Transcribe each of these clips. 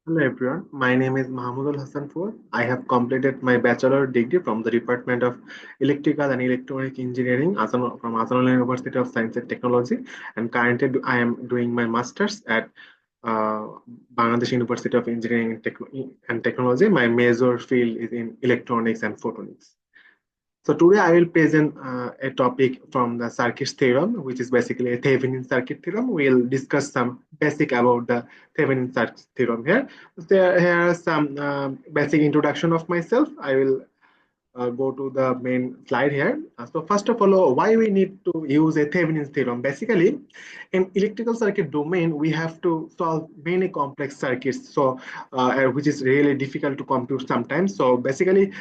Hello everyone, my name is Mahmoud Hassan Foor. I have completed my bachelor degree from the Department of Electrical and Electronic Engineering from Asanol University of Science and Technology, and currently I am doing my masters at uh, Bangladesh University of Engineering and Technology. My major field is in electronics and photonics. So today I will present a topic from the circuit theorem, which is basically a Thevenin circuit theorem. We'll discuss some basic about the Thevenin circuit theorem here. Here are some basic introduction of myself. I will go to the main slide here. So first of all, why we need to use a Thevenin theorem? Basically, in electrical circuit domain, we have to solve many complex circuits, so which is really difficult to compute sometimes. So basically,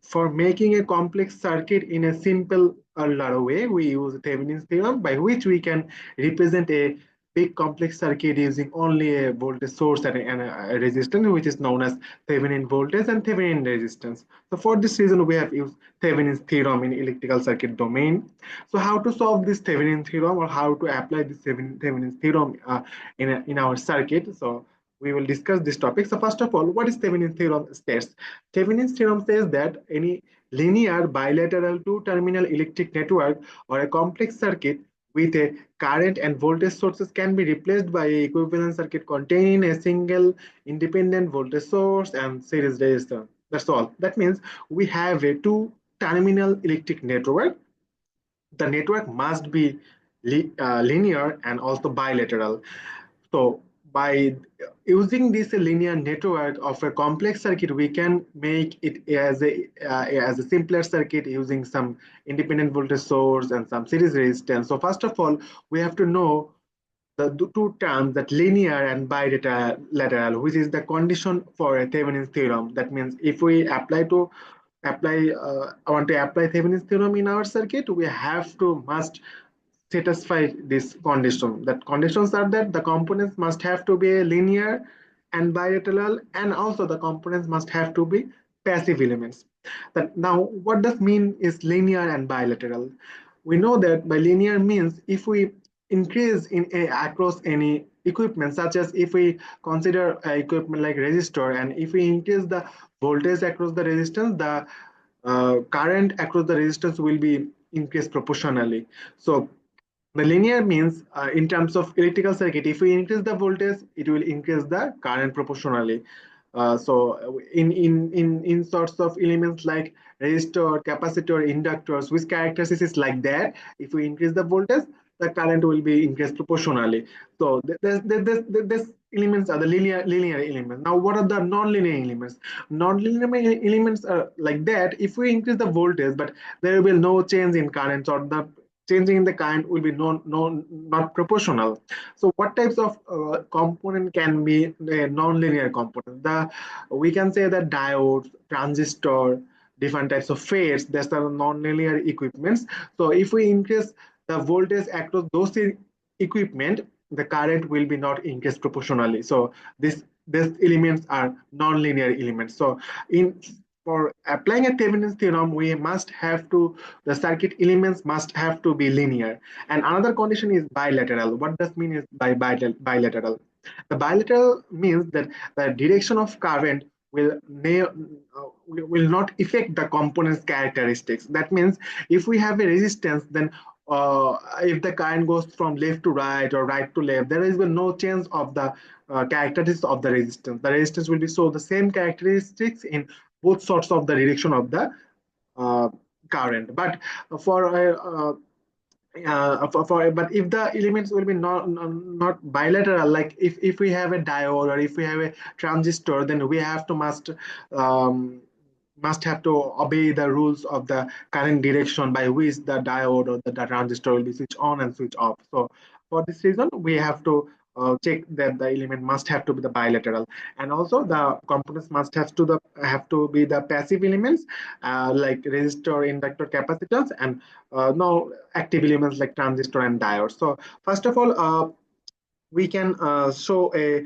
for making a complex circuit in a simple way, we use Thevenin's theorem, by which we can represent a big complex circuit using only a voltage source and a resistance, which is known as Thevenin voltage and Thevenin resistance. So for this reason, we have used Thevenin's theorem in electrical circuit domain. So how to solve this Thevenin theorem, or how to apply this Thevenin's theorem in our circuit? So we will discuss this topic. So first of all, what is Thevenin's theorem states? Thevenin's theorem says that any linear bilateral two-terminal electric network or a complex circuit with a current and voltage sources can be replaced by an equivalent circuit containing a single independent voltage source and series resistor. That's all. That means we have a two-terminal electric network. The network must be linear and also bilateral. So by using this linear network of a complex circuit, we can make it as a simpler circuit using some independent voltage source and some series resistance. So first of all, we have to know the two terms, that linear and bilateral, which is the condition for a Thevenin's theorem. That means if we I want to apply Thevenin's theorem in our circuit, we have to must satisfy this condition. That conditions are that the components must have to be linear and bilateral, and also the components must have to be passive elements. That now, what does mean is linear and bilateral? We know that by linear means if we increase across any equipment, such as if we consider equipment like resistor, and if we increase the voltage across the resistance, the current across the resistance will be increased proportionally. So the linear means in terms of electrical circuit, if we increase the voltage, it will increase the current proportionally. So in sorts of elements like resistor, capacitor, inductors, which characteristics is like that, if we increase the voltage, the current will be increased proportionally. So this elements are the linear elements. Now, what are the non-linear elements? Non-linear elements are like that. If we increase the voltage, but there will be no change in currents, or the changing in the current will be not proportional. So what types of component can be a non-linear component? We can say that diodes, transistor, different types of FETs, that's the non-linear equipments. So if we increase the voltage across those equipment, the current will be not increased proportionally. So these elements are non-linear elements. So in for applying a Thevenin's theorem, we must have to, the circuit elements must have to be linear. And another condition is bilateral. What does mean is by bilateral? The bilateral means that the direction of current will not affect the component's characteristics. That means if we have a resistance, then if the current goes from left to right or right to left, there is no change of the characteristics of the resistance. The resistance will be so the same characteristics in both sorts of the direction of the uh, current. But for but if the elements will be not bilateral, like if we have a diode or if we have a transistor, then we have to must have to obey the rules of the current direction by which the diode or the transistor will be switched on and switched off. So for this reason, we have to check that the element must have to be the bilateral, and also the components must have to be the passive elements like resistor, inductor, capacitance, and no active elements like transistor and diode. So first of all, we can show a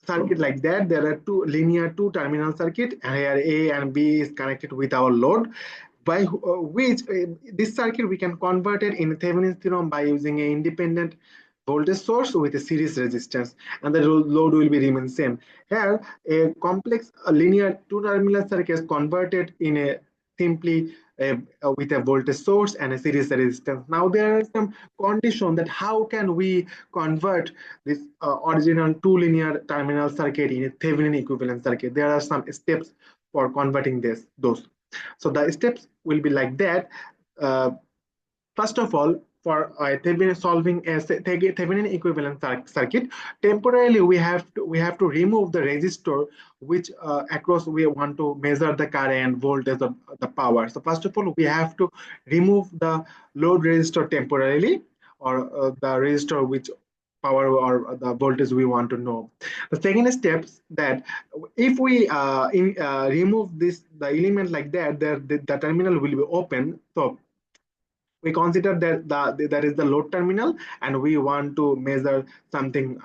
circuit like that. There are two linear two terminal circuit, and here A and B is connected with our load, by which this circuit we can convert it in Thevenin's theorem by using an independent voltage source with a series resistance, and the load will be remain same. Here, a complex linear two-terminal circuit is converted in a simply with a voltage source and a series resistance. Now there are some condition that how can we convert this original two linear terminal circuit in a Thevenin equivalent circuit. There are some steps for converting those. So the steps will be like that. Uh, First of all, for Thevenin solving a Thevenin equivalent circuit, temporarily we have to remove the resistor which across we want to measure the current, voltage, of the power. So first of all, we have to remove the load resistor temporarily, or the resistor which power or the voltage we want to know. The second step is that if we remove the element like that, the terminal will be open. So we consider that that is the load terminal, and we want to measure something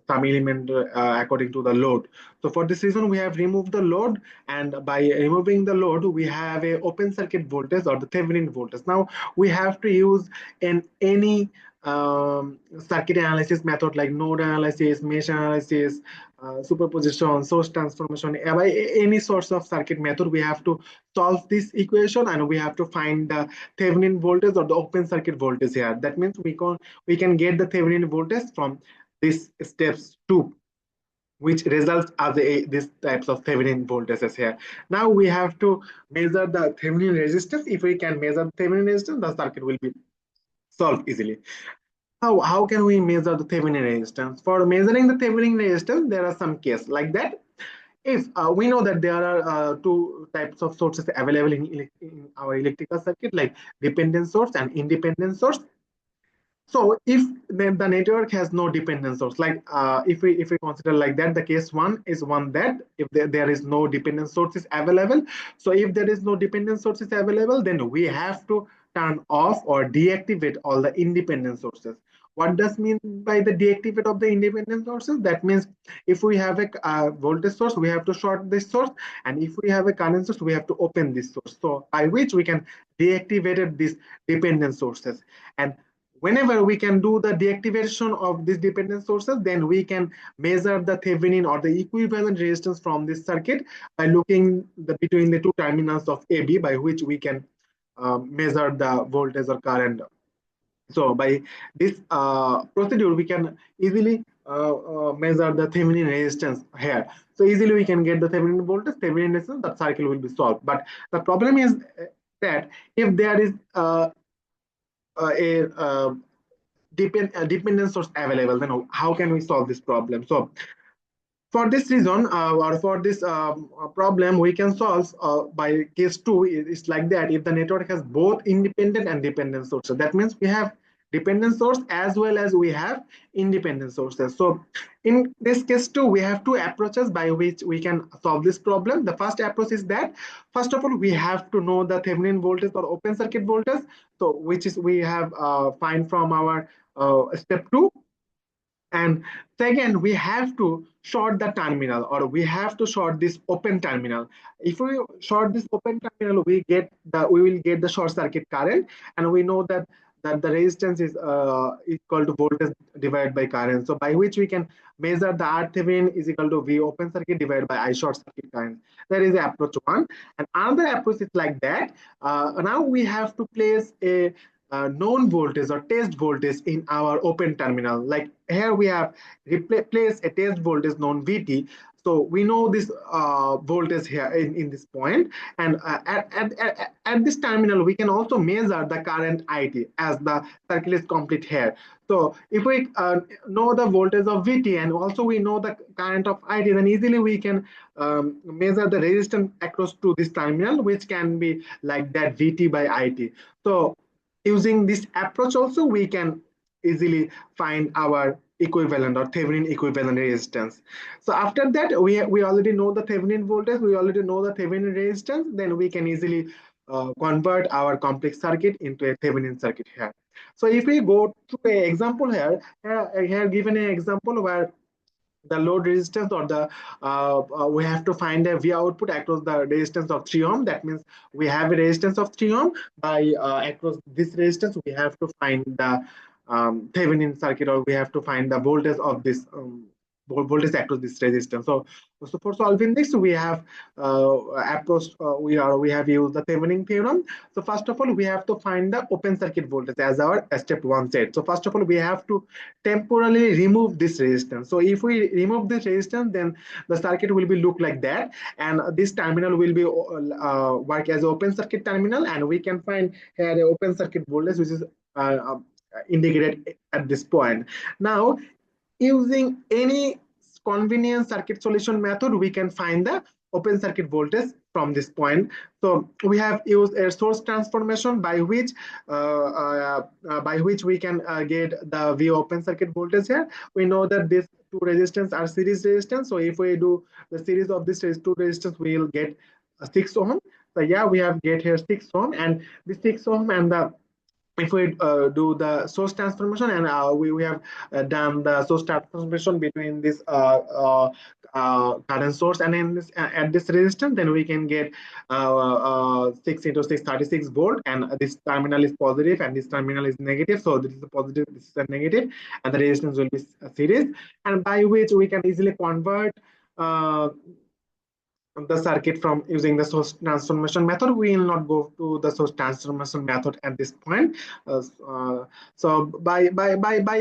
some element according to the load. So for this reason we have removed the load, and by removing the load we have a open circuit voltage or the Thevenin voltage. Now we have to use in any circuit analysis method like node analysis, mesh analysis, superposition, source transformation, by any source of circuit method, we have to solve this equation, and we have to find the Thevenin voltage or the open circuit voltage here. That means we can get the Thevenin voltage from these steps two, which results as these types of Thevenin voltages here. Now we have to measure the Thevenin resistance. If we can measure the Thevenin resistance, the circuit will be solved easily. How can we measure the Thevenin resistance? For measuring the Thevenin resistance, there are some cases like that. If we know that there are two types of sources available in our electrical circuit, like dependent source and independent source. So if the network has no dependent source, like if we consider like that, the case one is one that if there is no dependent sources available. So if there is no dependent sources available, then we have to turn off or deactivate all the independent sources. What does mean by the deactivate of the independent sources? That means if we have a voltage source, we have to short this source, and if we have a current source, we have to open this source. So by which we can deactivate these dependent sources. And whenever we can do the deactivation of these dependent sources, then we can measure the Thevenin or the equivalent resistance from this circuit by looking between the two terminals of AB, by which we can measure the voltage or current. So by this procedure, we can easily measure the Thevenin resistance here. So easily we can get the Thevenin voltage, Thevenin resistance, that circle will be solved. But the problem is that if there is a dependent source available, then how can we solve this problem? So for this reason, or for this problem, we can solve by case two. It's like that: if the network has both independent and dependent sources, that means we have dependent source as well as we have independent sources. So in this case two, we have two approaches by which we can solve this problem. The first approach is that first of all we have to know the Thevenin voltage or open circuit voltage, so which is we have find from our step two. And second, we have to short the terminal, or we have to short this open terminal. If we short this open terminal, we will get the short circuit current, and we know that the resistance is equal to voltage divided by current. So by which we can measure the R Thevenin is equal to V open circuit divided by I short circuit current. That is approach one. And another approach is like that. Now we have to place a known voltage or test voltage in our open terminal. Like here we have replaced a test voltage known VT. So we know this voltage here in this point, and at this terminal we can also measure the current IT as the circle is complete here. So if we know the voltage of VT and also we know the current of IT, then easily we can measure the resistance across to this terminal, which can be like that VT by IT. So using this approach also we can easily find our equivalent or Thevenin equivalent resistance. So after that we already know the Thevenin voltage, we already know the Thevenin resistance, then we can easily convert our complex circuit into a Thevenin circuit here. So if we go to an example here given an example where the load resistance or the we have to find a V output across the resistance of 3 ohm. That means we have a resistance of 3 ohm. By across this resistance we have to find the Thevenin circuit, or we have to find the voltage of this voltage across this resistance. So for solving this, we have approached we have used the Thevenin theorem. So first of all, we have to find the open circuit voltage as our step one said. So first of all, we have to temporarily remove this resistance. So if we remove this resistance, then the circuit will be look like that, and this terminal will be work as open circuit terminal, and we can find here the open circuit voltage, which is indicated at this point. Now, using any convenient circuit solution method, we can find the open circuit voltage from this point. So we have used a source transformation by which we can get the V open circuit voltage here. We know that these two resistance are series resistance. So if we do the series of this two resistance, we will get 6 ohm. So yeah, we have get here 6 ohm, and the 6 ohm and the if we do the source transformation, and we have done the source transformation between this current source and in this at this resistance, then we can get 6 into 6 36 volt, and this terminal is positive and this terminal is negative. So this is a positive, this is a negative, and the resistance will be series, and by which we can easily convert the circuit from using the source transformation method. We will not go to the source transformation method at this point. So by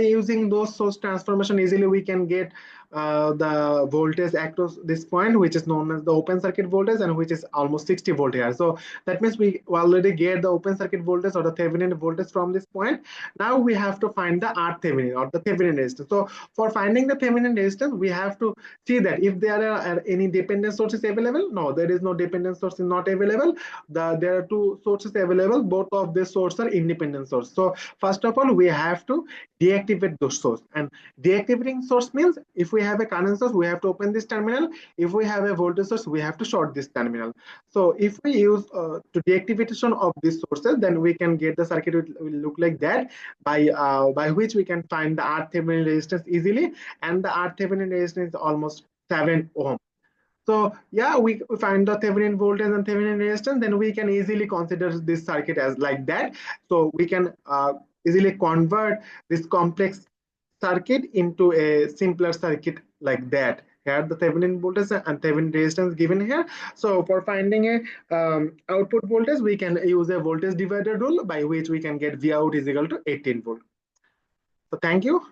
using those source transformation, easily we can get the voltage across this point, which is known as the open circuit voltage, and which is almost 60 volt here. So that means we already get the open circuit voltage or the Thevenin voltage from this point. Now we have to find the R Thevenin or the Thevenin resistance. So for finding the Thevenin resistance, we have to see that if there are any dependent sources available. No, there is no dependent source is not available. There are two sources available. Both of these sources are independent source. So first of all, we have to deactivate those source. And deactivating source means if we have a current source, we have to open this terminal. If we have a voltage source, we have to short this terminal. So if we use to deactivation of these sources, then we can get the circuit will look like that, by which we can find the R Thevenin resistance easily, and the R Thevenin resistance is almost 7 ohm. So yeah, we find the Thevenin voltage and Thevenin resistance, then we can easily consider this circuit as like that. So we can easily convert this complex circuit into a simpler circuit like that. Here the Thevenin voltage and Thevenin resistance given here. So for finding a output voltage, we can use a voltage divider rule, by which we can get V out is equal to 18 volt. So thank you.